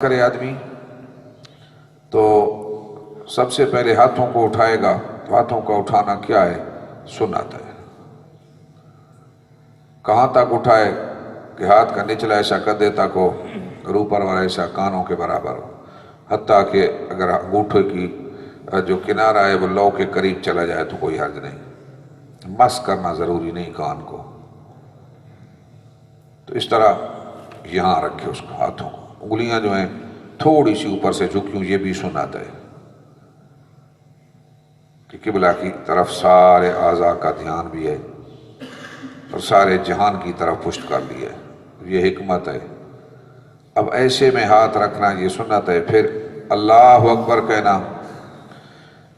کرے آدمی تو سب سے پہلے ہاتھوں کو اٹھائے گا تو ہاتھوں کا اٹھانا کیا ہے؟ سنت ہے۔ کہاں تک اٹھائے کہ ہاتھ کا نچلا ایسا کر دے تاکہ اوپر والا ایسا کانوں کے برابر ہو، حتیٰ کہ اگر انگوٹھے کی جو کنارہ ہے وہ لو کے قریب چلا جائے تو کوئی حرج نہیں۔ مس کرنا ضروری نہیں کان کو، تو اس طرح یہاں رکھے اس کو، ہاتھوں کو، انگلیاں جو ہیں تھوڑی سی اوپر سے جھکیوں، یہ بھی سنت ہے کہ قبلہ کی طرف سارے اعضاء کا دھیان بھی ہے اور سارے جہان کی طرف پشت کر لی ہے، یہ حکمت ہے۔ اب ایسے میں ہاتھ رکھنا یہ سنت ہے۔ پھر اللہ اکبر کہنا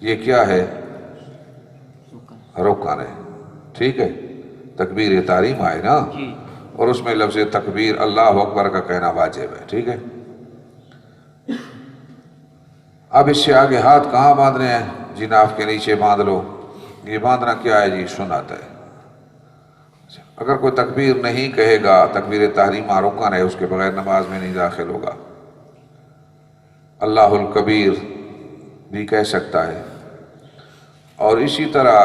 یہ کیا ہے؟ رکن ہے، ٹھیک ہے۔ تکبیر تحریم آئے نا، اور اس میں لفظ تکبیر اللہ اکبر کا کہنا واجب ہے، ٹھیک ہے۔ اب اس سے آگے ہاتھ کہاں باندھنے ہیں؟ جی ناف کے نیچے باندھ لو۔ یہ باندھنا کیا ہے؟ جی سنت ہے۔ اگر کوئی تکبیر نہیں کہے گا، تکبیر تحریمہ رکن ہے، اس کے بغیر نماز میں نہیں داخل ہوگا۔ اللہ الکبیر بھی کہہ سکتا ہے۔ اور اسی طرح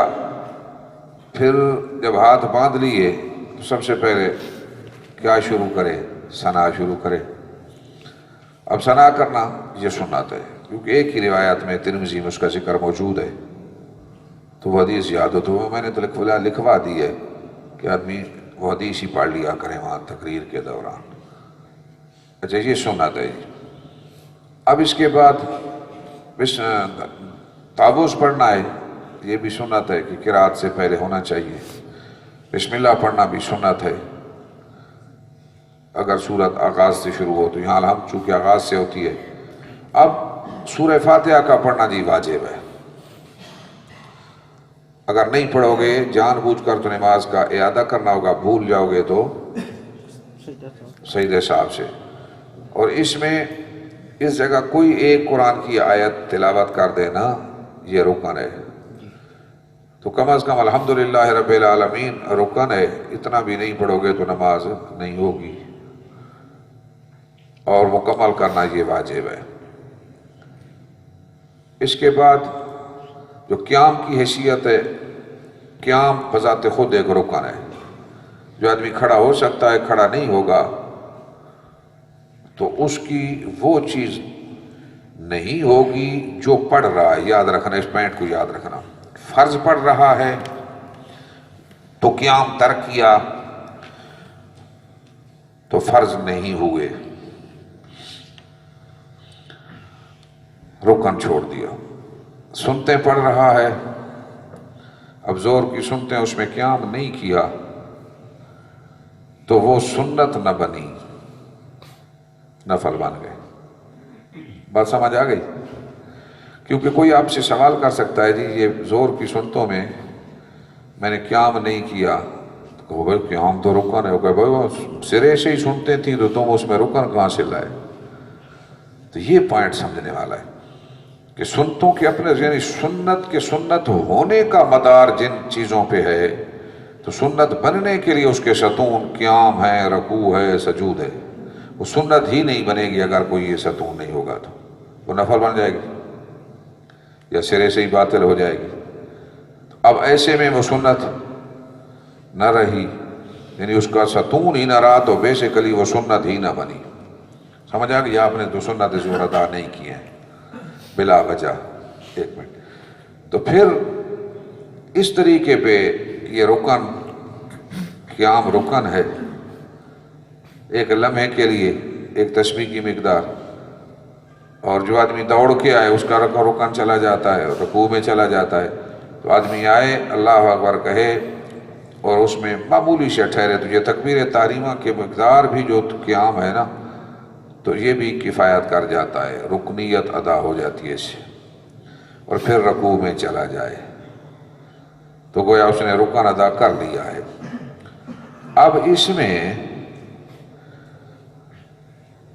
پھر جب ہاتھ باندھ لیے تو سب سے پہلے کیا شروع کرے؟ ثنا شروع کرے۔ اب ثنا کرنا یہ سنت ہے، کیونکہ ایک ہی روایت میں ترمذی میں اس کا ذکر موجود ہے، تو وہ حدیث یاد ہو تو میں نے تو لکھوا دی ہے کہ آدمی وہ حدیث ہی پڑھ لیا کرے وہاں تقریر کے دوران۔ اچھا یہ سنت ہے۔ اب اس کے بعد تعوذ پڑھنا ہے، یہ بھی سنت ہے کہ قرات سے پہلے ہونا چاہیے۔ بسم اللہ پڑھنا بھی سنت ہے اگر سورت آغاز سے شروع ہو تو، یہاں الحمد چونکہ آغاز سے ہوتی ہے۔ اب سورہ فاتحہ کا پڑھنا جی واجب ہے۔ اگر نہیں پڑھو گے جان بوجھ کر تو نماز کا اعادہ کرنا ہوگا، بھول جاؤ گے تو سجدہ صاحب سے۔ اور اس میں اس جگہ کوئی ایک قرآن کی آیت تلاوت کر دینا یہ رکن ہے، تو کم از کم الحمدللہ رب العالمین رکن ہے، اتنا بھی نہیں پڑھو گے تو نماز نہیں ہوگی، اور مکمل کرنا یہ واجب ہے۔ اس کے بعد جو قیام کی حیثیت ہے، قیام بذات خود ایک رکن ہے۔ جو آدمی کھڑا ہو سکتا ہے کھڑا نہیں ہوگا تو اس کی وہ چیز نہیں ہوگی جو پڑھ رہا ہے۔ یاد رکھنا، اس پوائنٹ کو یاد رکھنا۔ فرض پڑھ رہا ہے تو قیام ترک کیا تو فرض نہیں ہوئے، رکن چھوڑ دیا۔ سنتیں پڑھ رہا ہے، اب زور کی سنتیں اس میں قیام نہیں کیا تو وہ سنت نہ بنی، نفل بن گئے۔ بات سمجھ آ گئی؟ کیونکہ کوئی آپ سے سوال کر سکتا ہے جی یہ زور کی سنتوں میں میں نے قیام نہیں کیا، تو کہو بھائی قیام تو رکن ہے، بھائی وہ سرے سے ہی سنتے تھیں تو تم اس میں رکن کہاں سے لائے؟ تو یہ پوائنٹ سمجھنے والا ہے کہ سنتوں کے اپنے، یعنی سنت کے سنت ہونے کا مدار جن چیزوں پہ ہے، تو سنت بننے کے لیے اس کے ستون قیام ہے، رکوع ہے، سجود ہے۔ وہ سنت ہی نہیں بنے گی اگر کوئی یہ ستون نہیں ہوگا، تو وہ نفل بن جائے گی یا سرے سے ہی باطل ہو جائے گی۔ اب ایسے میں وہ سنت نہ رہی، یعنی اس کا ستون ہی نہ رہا تو بیسیکلی وہ سنت ہی نہ بنی۔ سمجھ آ گیا؟ آپ نے تو سنت ظہر ادا نہیں کی ہیں بلا وجہ۔ ایک منٹ، تو پھر اس طریقے پہ یہ رکن، قیام رکن ہے، ایک لمحے کے لیے ایک تسبیح کی مقدار، اور جو آدمی دوڑ کے آئے اس کا رکن چلا جاتا ہے، رکوع میں چلا جاتا ہے، تو آدمی آئے اللہ اکبر کہے اور اس میں معمولی سے ٹھہرے تو یہ تکبیر تحریمہ کے مقدار بھی جو قیام ہے نا، تو یہ بھی کفایت کر جاتا ہے، رکنیت ادا ہو جاتی ہے اس سے، اور پھر رکوع میں چلا جائے تو گویا اس نے رکن ادا کر لیا ہے۔ اب اس میں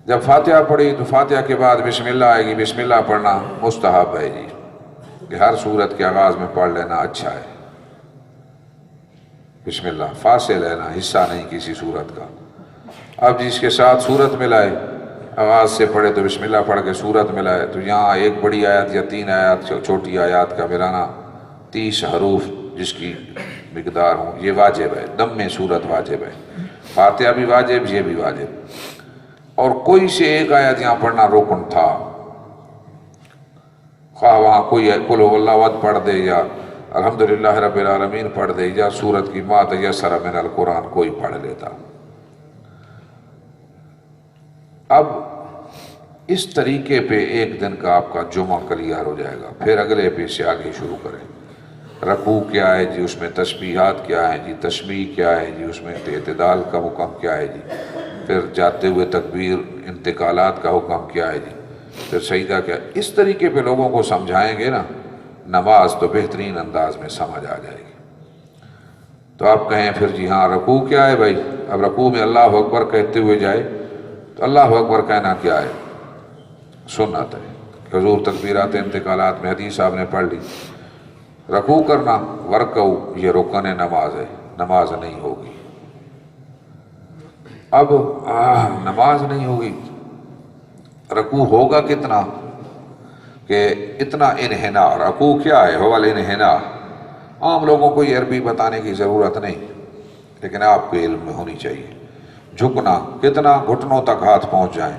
جب فاتحہ پڑھی تو فاتحہ کے بعد بسم اللہ آئے گی، بسم اللہ پڑھنا مستحب ہے جی، کہ ہر سورت کے آغاز میں پڑھ لینا اچھا ہے۔ بسم اللہ فاصل لینا، حصہ نہیں کسی سورت کا۔ اب جس کے ساتھ سورت ملائے آغاز سے پڑھے تو بسم اللہ پڑھ کے سورت ملائے، تو یہاں ایک بڑی آیت یا 3 آیات چھوٹی آیات کا ملانا، 30 حروف جس کی مقدار ہوں، یہ واجب ہے، دم میں سورت واجب ہے، فاتحہ بھی واجب، یہ بھی واجب۔ اور کوئی سے ایک آیت یہاں پڑھنا رکن تھا، خواہ وہاں کوئی قل هو اللہ احد پڑھ دے یا الحمدللہ رب العالمین پڑھ دے یا سورت کی ما تیسر من القرآن کوئی پڑھ لیتا۔ اب اس طریقے پہ ایک دن کا آپ کا جمعہ کلیئر ہو جائے گا، پھر اگلے پہ سے آگے شروع کریں۔ رکوع کیا ہے جی، اس میں تسبیحات کیا ہیں جی، تسبیح کیا ہے جی، اس میں اعتدال کا حکم کیا ہے جی، پھر جاتے ہوئے تکبیر، انتقالات کا حکم کیا ہے جی، پھر سجدہ کیا ہے۔ اس طریقے پہ لوگوں کو سمجھائیں گے نا، نماز تو بہترین انداز میں سمجھ آ جائے گی۔ تو آپ کہیں پھر جی ہاں رکوع کیا ہے بھائی، اب رکوع میں اللہ اکبر کہتے ہوئے جائے تو اللہ اکبر کہنا کیا ہے؟ سنت ہے، حضور تکبیرات انتقالات میں حدیث آپ نے پڑھ لی۔ رکوع کرنا ورکعوا یہ رکن نماز ہے، نماز نہیں ہوگی۔ اب نماز نہیں ہوگی، رکوع ہوگا کتنا کہ اتنا انحنا۔ رکوع کیا ہے؟ هو الانحنا۔ عام لوگوں کو یہ عربی بتانے کی ضرورت نہیں، لیکن آپ کے علم میں ہونی چاہیے۔ جھکنا کتنا؟ گھٹنوں تک ہاتھ پہنچ جائیں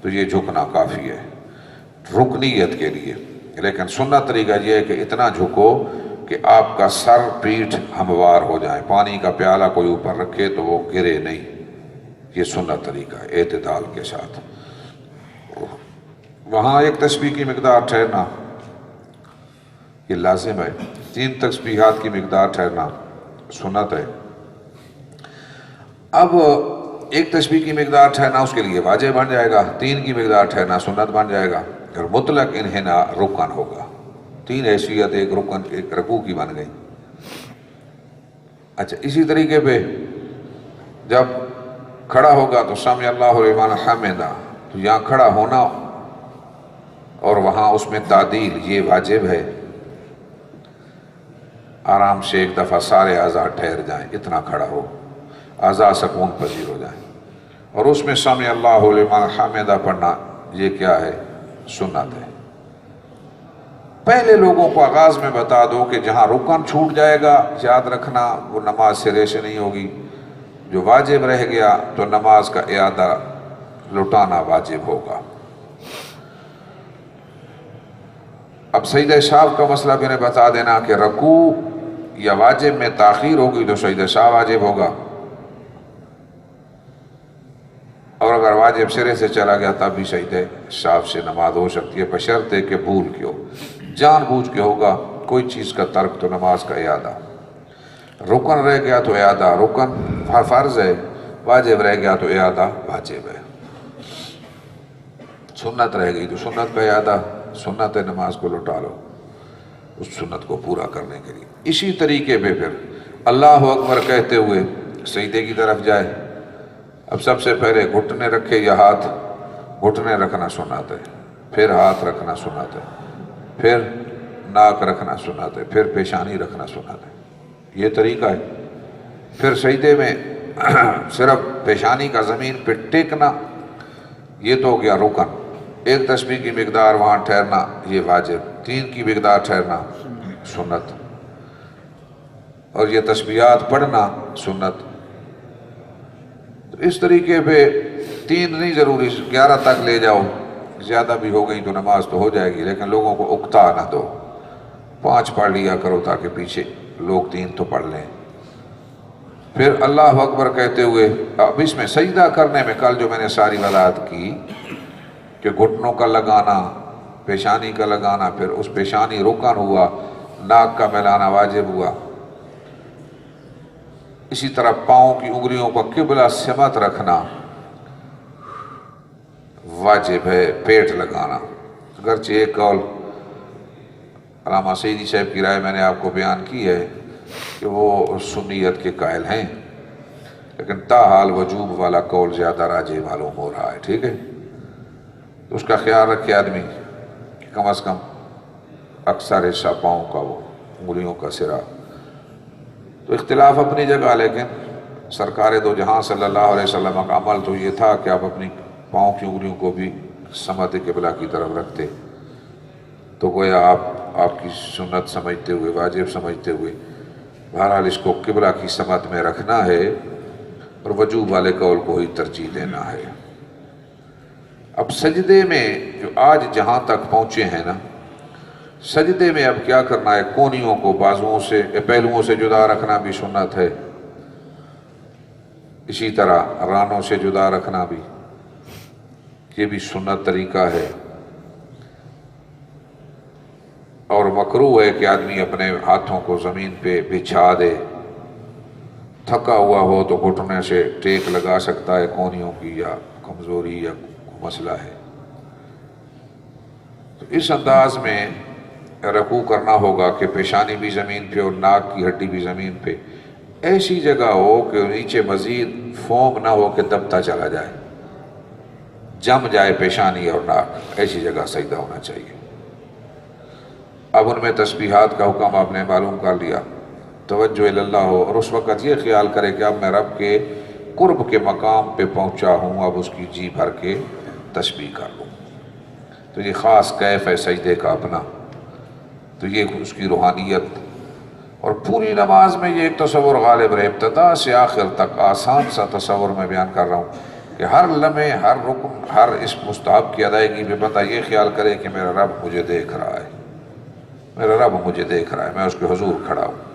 تو یہ جھکنا کافی ہے رکنیت کے لیے، لیکن سنت طریقہ یہ ہے کہ اتنا جھکو کہ آپ کا سر پیٹھ ہموار ہو جائیں، پانی کا پیالہ کوئی اوپر رکھے تو وہ گرے نہیں، یہ سنت طریقہ ہے اعتدال کے ساتھ۔ وہاں ایک تسبیح کی مقدار ٹھہرنا یہ لازم ہے، 3 تسبیحات کی مقدار ٹھہرنا سنت ہے۔ اب ایک تسبیح کی مقدار ٹھہرنا اس کے لیے واجب بن جائے گا، 3 کی مقدار ٹھہرنا سنت بن جائے گا، اور مطلق انحنا رکن ہوگا۔ 3 حیثیت ایک رکن ایک رکوع کی بن گئی۔ اچھا اسی طریقے پہ جب کھڑا ہوگا تو سمع اللہ لمن حمدہ، تو یہاں کھڑا ہونا اور وہاں اس میں تعدیل یہ واجب ہے۔ آرام سے ایک دفعہ سارے اعضاء ٹھہر جائیں، اتنا کھڑا ہو، اعضاء سکون پذیر ہو جائیں، اور اس میں سمع اللہ لمن حمدہ پڑھنا یہ کیا ہے؟ سنت ہے۔ پہلے لوگوں کو آغاز میں بتا دو کہ جہاں رکن چھوٹ جائے گا یاد رکھنا وہ نماز سرے سے نہیں ہوگی، جو واجب رہ گیا تو نماز کا اعادہ لٹانا واجب ہوگا۔ اب سجدہ سہو کا مسئلہ بھی نے بتا دینا کہ رکوع یا واجب میں تاخیر ہوگی تو سجدہ سہو واجب ہوگا، اور اگر واجب سرے سے چلا گیا تب بھی سجدہ سہو سے نماز ہو سکتی ہے، بشرطے کہ بھول کے ہو، جان بوجھ کے ہوگا کوئی چیز کا ترک تو نماز کا اعادہ، رکن رہ گیا تو اعادہ رکن فرض ہے، واجب رہ گیا تو اعادہ واجب ہے، سنت رہ گئی تو سنت کا اعادہ، سنت ہے نماز کو لٹا لو اس سنت کو پورا کرنے کے لیے۔ اسی طریقے پہ پھر اللہ اکبر کہتے ہوئے سجدے کی طرف جائے۔ اب سب سے پہلے گھٹنے رکھے یا ہاتھ، گھٹنے رکھنا سنت ہے، پھر ہاتھ رکھنا سنت ہے، پھر ناک رکھنا سنت ہے، پھر پیشانی رکھنا سنت ہے، یہ طریقہ ہے۔ پھر سجدے میں صرف پیشانی کا زمین پہ ٹیکنا یہ تو ہو گیا رکن، ایک تسبیح کی مقدار وہاں ٹھہرنا یہ واجب، 3 کی مقدار ٹھہرنا سنت، اور یہ تسبیحات پڑھنا سنت۔ تو اس طریقے پہ 3 نہیں ضروری، 11 تک لے جاؤ، زیادہ بھی ہو گئی تو نماز تو ہو جائے گی، لیکن لوگوں کو اکتا نہ دو، 5 پڑھ لیا کرو تاکہ پیچھے لوگ 3 تو پڑھ لیں۔ پھر اللہ اکبر کہتے ہوئے اب اس میں سجدہ کرنے میں کل جو میں نے ساری وضاحت کی کہ گھٹنوں کا لگانا، پیشانی کا لگانا، پھر اس پیشانی رکن ہوا، ناک کا ملانا واجب ہوا، اسی طرح پاؤں کی انگلیوں کا قبلہ سمت رکھنا واجب ہے، پیٹ لگانا، اگرچہ ایک قول علامہ سعیدی صاحب کی رائے میں نے آپ کو بیان کی ہے کہ وہ سنیت کے قائل ہیں، لیکن تاحال وجوب والا قول زیادہ راجح معلوم ہو رہا ہے، ٹھیک ہے؟ تو اس کا خیال رکھے آدمی کہ کم از کم اکثر حصہ پاؤں کا وہ انگلیوں کا سرا، تو اختلاف اپنی جگہ، لیکن سرکار دو جہاں صلی اللہ علیہ وسلم کا عمل تو یہ تھا کہ آپ اپنی پاؤں کی انگلیوں کو بھی سمت قبلہ کی طرف رکھتے، تو گویا آپ کی سنت سمجھتے ہوئے، واجب سمجھتے ہوئے بہرحال اس کو قبلہ کی سمت میں رکھنا ہے اور وجوب والے قول کو ہی ترجیح دینا ہے۔ اب سجدے میں جو آج جہاں تک پہنچے ہیں نا، سجدے میں اب کیا کرنا ہے؟ کونیوں کو بازوؤں سے، پہلوؤں سے جدا رکھنا بھی سنت ہے، اسی طرح رانوں سے جدا رکھنا بھی، یہ بھی سنت طریقہ ہے۔ اور مکروہ ہے کہ آدمی اپنے ہاتھوں کو زمین پہ بچھا دے، تھکا ہوا ہو تو گھٹنے سے ٹیک لگا سکتا ہے کونیوں کی، یا کمزوری یا مسئلہ ہے تو اس انداز میں رکوع کرنا ہوگا کہ پیشانی بھی زمین پہ اور ناک کی ہڈی بھی زمین پہ، ایسی جگہ ہو کہ نیچے مزید فوم نہ ہو کہ دبتا چلا جائے، جم جائے پیشانی اور ناک، ایسی جگہ سجدہ ہونا چاہیے۔ اب ان میں تسبیحات کا حکم آپ نے معلوم کر لیا، توجہ اللہ ہو، اور اس وقت یہ خیال کرے کہ اب میں رب کے قرب کے مقام پہ پہنچا ہوں، اب اس کی جی بھر کے تسبیح کر لوں۔ تو یہ خاص کیف ہے سجدے کا اپنا، تو یہ اس کی روحانیت، اور پوری نماز میں یہ ایک تصور غالب رہے، ابتدا سے آخر تک آسان سا تصور میں بیان کر رہا ہوں کہ ہر لمحے، ہر رکن، ہر اس مستحب کی ادائیگی میں بندہ یہ خیال کرے کہ میرا رب مجھے دیکھ رہا ہے، میرا رب مجھے دیکھ رہا ہے، میں اس کے حضور کھڑا ہوں،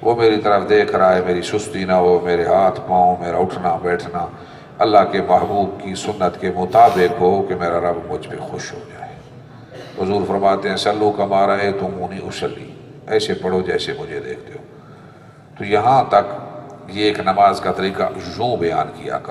وہ میری طرف دیکھ رہا ہے، میری سستی نہ ہو، میرے ہاتھ پاؤں، میرا اٹھنا بیٹھنا اللہ کے محبوب کی سنت کے مطابق ہو کہ میرا رب مجھ پہ خوش ہو جائے۔ حضور فرماتے ہیں صلو کما رأیتمونی اصلی، ایسے پڑھو جیسے مجھے دیکھتے ہو۔ تو یہاں تک یہ ایک نماز کا طریقہ یوں بیان کیا کر